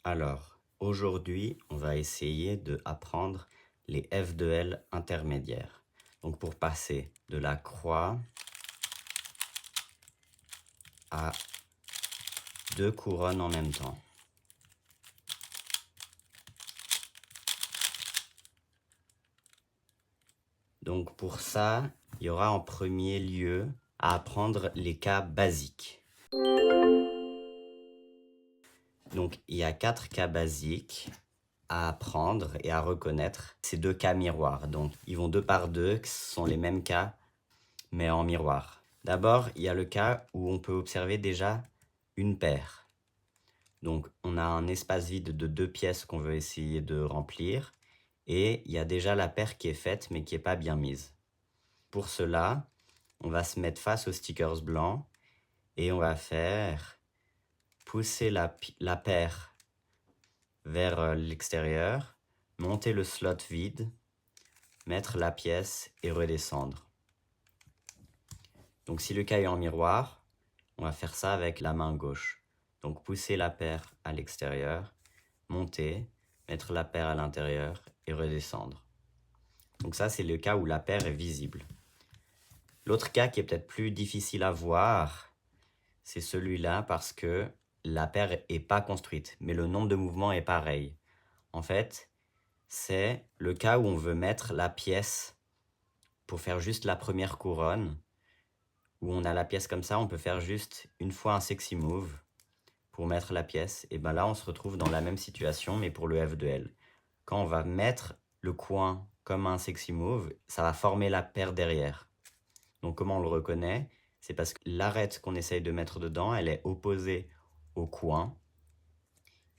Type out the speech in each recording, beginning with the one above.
Alors, aujourd'hui, on va essayer d'apprendre les F de L intermédiaires. Donc, pour passer de la croix à deux couronnes en même temps. Donc, pour ça, il y aura en premier lieu à apprendre les cas basiques. Donc, il y a 4 cas basiques à apprendre et à reconnaître. Ces 2 cas miroirs. Donc, ils vont 2 par 2, ce sont les mêmes cas, mais en miroir. D'abord, il y a le cas où on peut observer déjà une paire. Donc, on a un espace vide de 2 pièces qu'on veut essayer de remplir. Et il y a déjà la paire qui est faite, mais qui n'est pas bien mise. Pour cela, on va se mettre face aux stickers blancs et on va faire pousser la paire vers l'extérieur, monter le slot vide, mettre la pièce et redescendre. Donc si le cas est en miroir, on va faire ça avec la main gauche. Donc pousser la paire à l'extérieur, monter, mettre la paire à l'intérieur et redescendre. Donc ça, c'est le cas où la paire est visible. L'autre cas qui est peut-être plus difficile à voir, c'est celui-là parce que la paire n'est pas construite, mais le nombre de mouvements est pareil. En fait, c'est le cas où on veut mettre la pièce pour faire juste la première couronne, où on a la pièce comme ça, on peut faire juste une fois un sexy move pour mettre la pièce. Et ben là, on se retrouve dans la même situation, mais pour le F de L. Quand on va mettre le coin comme un sexy move, ça va former la paire derrière. Donc comment on le reconnaît? C'est parce que l'arête qu'on essaye de mettre dedans, elle est opposée au coin.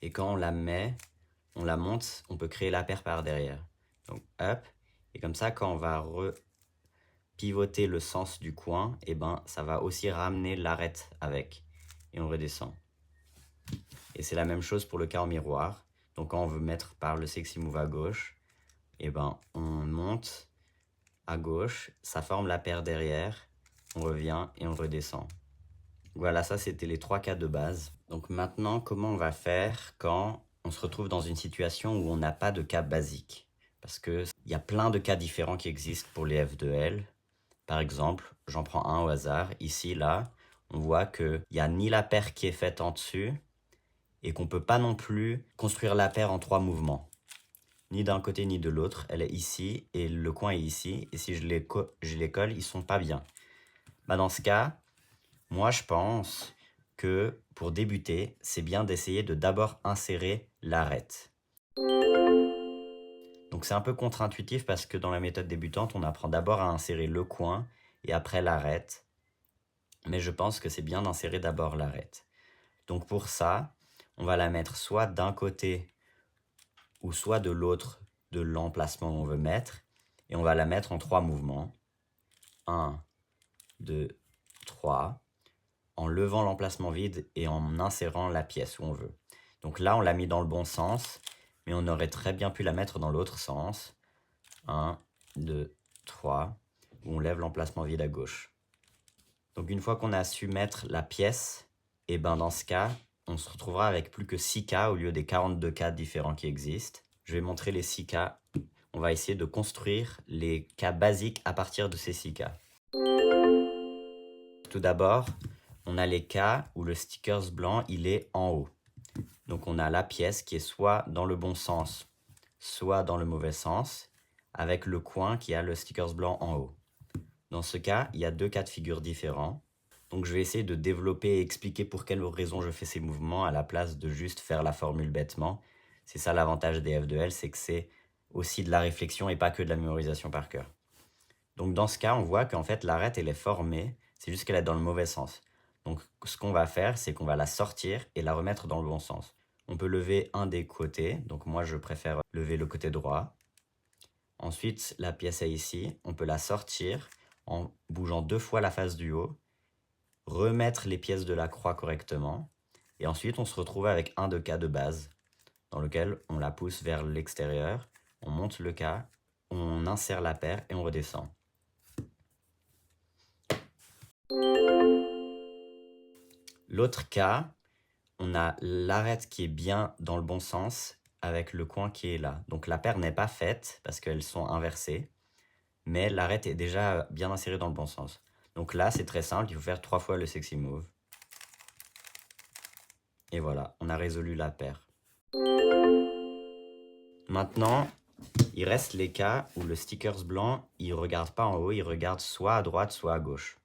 Et quand on la met, on la monte, on peut créer la paire par derrière. Donc up, et comme ça, quand on va pivoter le sens du coin, et ben ça va aussi ramener l'arête avec. Et on redescend. Et c'est la même chose pour le cas en miroir. Donc quand on veut mettre par le sexy move à gauche, et ben on monte à gauche, ça forme la paire derrière, on revient et on redescend. Voilà, ça c'était les 3 cas de base. Donc maintenant, comment on va faire quand on se retrouve dans une situation où on n'a pas de cas basique? Parce qu'il y a plein de cas différents qui existent pour les F de L. Par exemple, j'en prends un au hasard. Ici, là, on voit qu'il n'y a ni la paire qui est faite en dessus et qu'on ne peut pas non plus construire la paire en 3 mouvements. Ni d'un côté ni de l'autre. Elle est ici et le coin est ici. Et si je les colle, ils ne sont pas bien. Bah dans ce cas, moi je pense que pour débuter, c'est bien d'essayer de d'abord insérer l'arête. Donc c'est un peu contre-intuitif parce que dans la méthode débutante, on apprend d'abord à insérer le coin et après l'arête. Mais je pense que c'est bien d'insérer d'abord l'arête. Donc pour ça, on va la mettre soit d'un côté ou soit de l'autre de l'emplacement où on veut mettre. Et on va la mettre en 3 mouvements. 1, 2, 3. En levant l'emplacement vide et en insérant la pièce où on veut. Donc là, on l'a mis dans le bon sens, mais on aurait très bien pu la mettre dans l'autre sens. 1, 2, 3, où on lève l'emplacement vide à gauche. Donc une fois qu'on a su mettre la pièce, et ben dans ce cas, on se retrouvera avec plus que 6 cas au lieu des 42 cas différents qui existent. Je vais montrer les 6 cas. On va essayer de construire les cas basiques à partir de ces 6 cas. Tout d'abord, on a les cas où le stickers blanc, il est en haut. Donc on a la pièce qui est soit dans le bon sens, soit dans le mauvais sens, avec le coin qui a le stickers blanc en haut. Dans ce cas, il y a 2 cas de figure différents. Donc je vais essayer de développer et expliquer pour quelle raison je fais ces mouvements à la place de juste faire la formule bêtement. C'est ça l'avantage des F de L, c'est que c'est aussi de la réflexion et pas que de la mémorisation par cœur. Donc dans ce cas, on voit qu'en fait l'arête elle est formée, c'est juste qu'elle est dans le mauvais sens. Donc ce qu'on va faire, c'est qu'on va la sortir et la remettre dans le bon sens. On peut lever un des côtés, donc moi je préfère lever le côté droit. Ensuite, la pièce est ici, on peut la sortir en bougeant 2 fois la face du haut, remettre les pièces de la croix correctement, et ensuite on se retrouve avec un de cas de base, dans lequel on la pousse vers l'extérieur, on monte le cas, on insère la paire et on redescend. L'autre cas, on a l'arête qui est bien dans le bon sens avec le coin qui est là. Donc la paire n'est pas faite parce qu'elles sont inversées, mais l'arête est déjà bien insérée dans le bon sens. Donc là, c'est très simple, il faut faire 3 fois le sexy move. Et voilà, on a résolu la paire. Maintenant, il reste les cas où le stickers blanc, il regarde pas en haut, il regarde soit à droite, soit à gauche.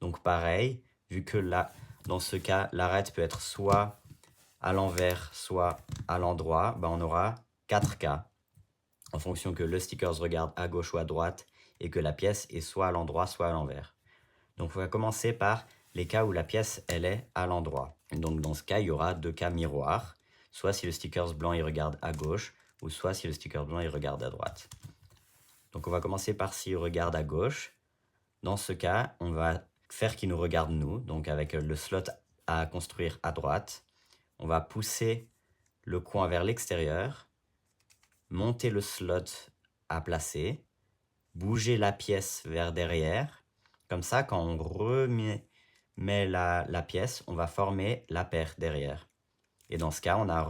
Donc pareil, vu que là, dans ce cas, l'arête peut être soit à l'envers, soit à l'endroit, on aura 4 cas, en fonction que le stickers regarde à gauche ou à droite, et que la pièce est soit à l'endroit, soit à l'envers. Donc on va commencer par les cas où la pièce, elle est à l'endroit. Donc dans ce cas, il y aura 2 cas miroirs, soit si le stickers blanc, il regarde à gauche, ou soit si le sticker blanc, il regarde à droite. Donc on va commencer par s'il regarde à gauche. Dans ce cas, on va faire qu'il nous regarde nous, donc avec le slot à construire à droite. On va pousser le coin vers l'extérieur, monter le slot à placer, bouger la pièce vers derrière. Comme ça, quand on remet la pièce, on va former la paire derrière. Et dans ce cas, on a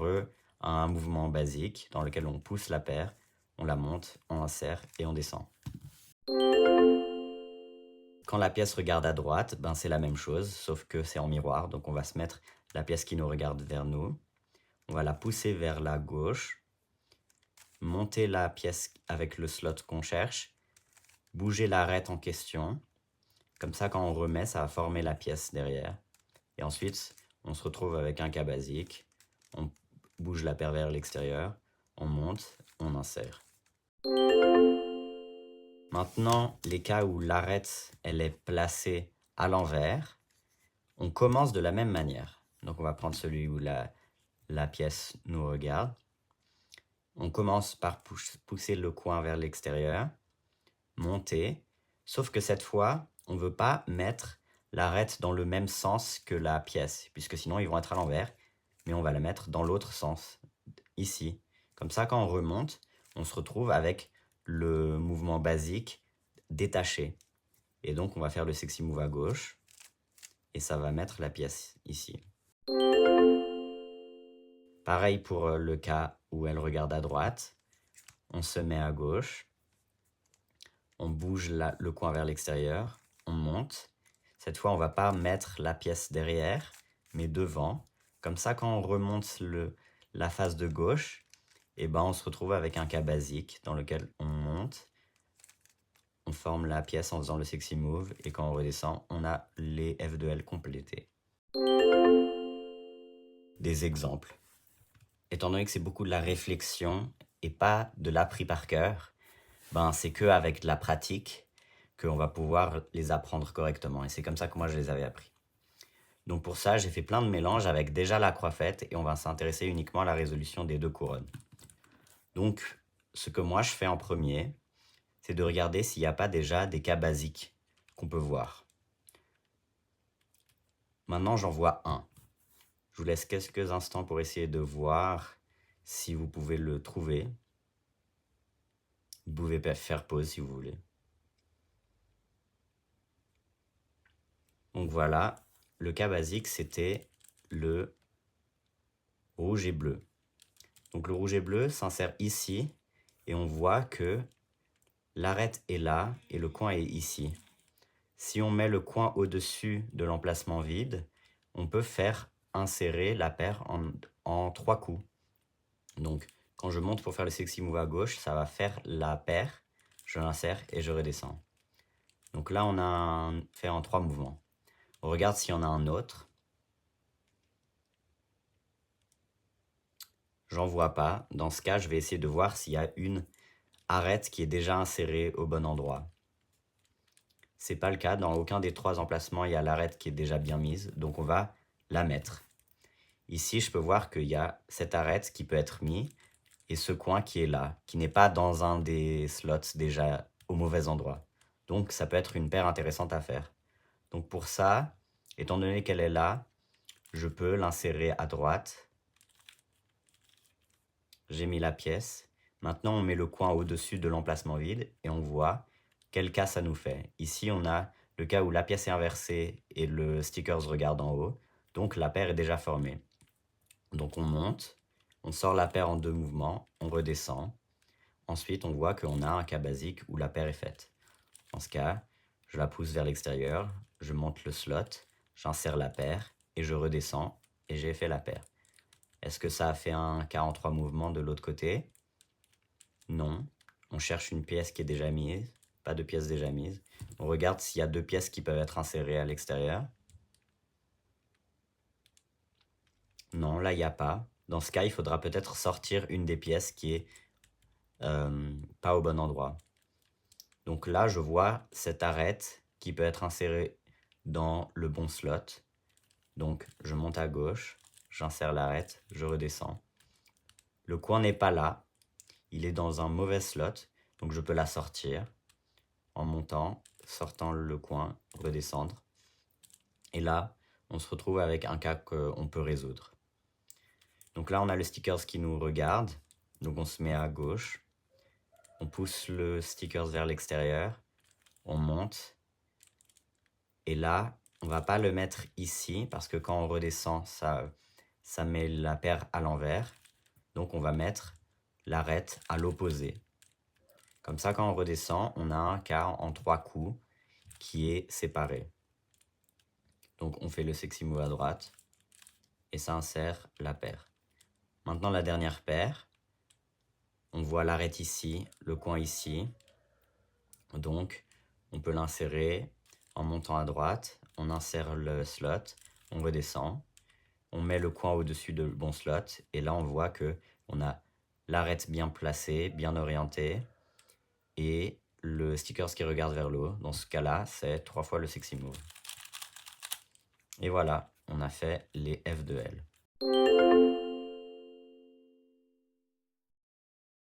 un mouvement basique dans lequel on pousse la paire, on la monte, on insère et on descend. Quand la pièce regarde à droite, c'est la même chose, sauf que c'est en miroir. Donc on va se mettre la pièce qui nous regarde vers nous. On va la pousser vers la gauche, monter la pièce avec le slot qu'on cherche, bouger l'arête en question. Comme ça, quand on remet, ça va former la pièce derrière. Et ensuite, on se retrouve avec un cas basique. On bouge la paire vers l'extérieur, on monte, on insère. Maintenant, les cas où l'arête, elle est placée à l'envers, on commence de la même manière. Donc on va prendre celui où la pièce nous regarde. On commence par pousser le coin vers l'extérieur, monter, sauf que cette fois, on ne veut pas mettre l'arête dans le même sens que la pièce, puisque sinon ils vont être à l'envers, mais on va la mettre dans l'autre sens, ici. Comme ça, quand on remonte, on se retrouve avec le mouvement basique détaché. Et donc, on va faire le sexy move à gauche, et ça va mettre la pièce ici. Pareil pour le cas où elle regarde à droite. On se met à gauche, on bouge le coin vers l'extérieur, on monte. Cette fois, on ne va pas mettre la pièce derrière, mais devant. Comme ça, quand on remonte la face de gauche, on se retrouve avec un cas basique dans lequel on monte, on forme la pièce en faisant le sexy move, et quand on redescend, on a les F2L complétés. Des exemples. Étant donné que c'est beaucoup de la réflexion et pas de l'appris par cœur, c'est qu'avec de la pratique qu'on va pouvoir les apprendre correctement. Et c'est comme ça que moi je les avais appris. Donc pour ça, j'ai fait plein de mélanges avec déjà la croix faite et on va s'intéresser uniquement à la résolution des 2 couronnes. Donc ce que moi je fais en premier, c'est de regarder s'il n'y a pas déjà des cas basiques qu'on peut voir. Maintenant, j'en vois un. Je vous laisse quelques instants pour essayer de voir si vous pouvez le trouver. Vous pouvez faire pause si vous voulez. Donc voilà, le cas basique, c'était le rouge et bleu. Donc le rouge et bleu s'insère ici et on voit que l'arête est là et le coin est ici. Si on met le coin au-dessus de l'emplacement vide, on peut faire insérer la paire en 3 coups. Donc quand je monte pour faire le sexy move à gauche, ça va faire la paire, je l'insère et je redescends. Donc là, on a fait en 3 mouvements. On regarde s'il y en a un autre. J'en vois pas. Dans ce cas, je vais essayer de voir s'il y a une arête qui est déjà insérée au bon endroit. C'est pas le cas. Dans aucun des 3 emplacements, il y a l'arête qui est déjà bien mise. Donc on va la mettre. Ici, je peux voir qu'il y a cette arête qui peut être mise et ce coin qui est là, qui n'est pas dans un des slots déjà au mauvais endroit. Donc ça peut être une paire intéressante à faire. Donc pour ça, étant donné qu'elle est là, je peux l'insérer à droite. J'ai mis la pièce. Maintenant, on met le coin au-dessus de l'emplacement vide et on voit quel cas ça nous fait. Ici, on a le cas où la pièce est inversée et le stickers regarde en haut. Donc la paire est déjà formée. Donc on monte, on sort la paire en 2 mouvements, on redescend. Ensuite, on voit qu'on a un cas basique où la paire est faite. Dans ce cas, je la pousse vers l'extérieur, je monte le slot, j'insère la paire et je redescends et j'ai fait la paire. Est-ce que ça a fait un 43 mouvements de l'autre côté? Non. On cherche une pièce qui est déjà mise, pas de pièce déjà mise. On regarde s'il y a 2 pièces qui peuvent être insérées à l'extérieur. Non, là, il n'y a pas. Dans ce cas, il faudra peut-être sortir une des pièces qui est pas au bon endroit. Donc là, je vois cette arête qui peut être insérée dans le bon slot. Donc, je monte à gauche, j'insère l'arête, je redescends. Le coin n'est pas là, il est dans un mauvais slot, donc je peux la sortir en montant, sortant le coin, redescendre. Et là, on se retrouve avec un cas qu'on peut résoudre. Donc là, on a le stickers qui nous regarde, donc on se met à gauche. On pousse le stickers vers l'extérieur, on monte. Et là, on va pas le mettre ici, parce que quand on redescend, ça met la paire à l'envers. Donc on va mettre l'arête à l'opposé. Comme ça, quand on redescend, on a un quart en 3 coups qui est séparé. Donc on fait le sexy move à droite et ça insère la paire. Maintenant la dernière paire, on voit l'arête ici, le coin ici. Donc on peut l'insérer en montant à droite, on insère le slot, on redescend, on met le coin au-dessus de bon slot et là on voit que on a l'arête bien placée, bien orientée et le stickers qui regarde vers le haut. Dans ce cas-là, c'est 3 fois le sexy move. Et voilà, on a fait les F de L.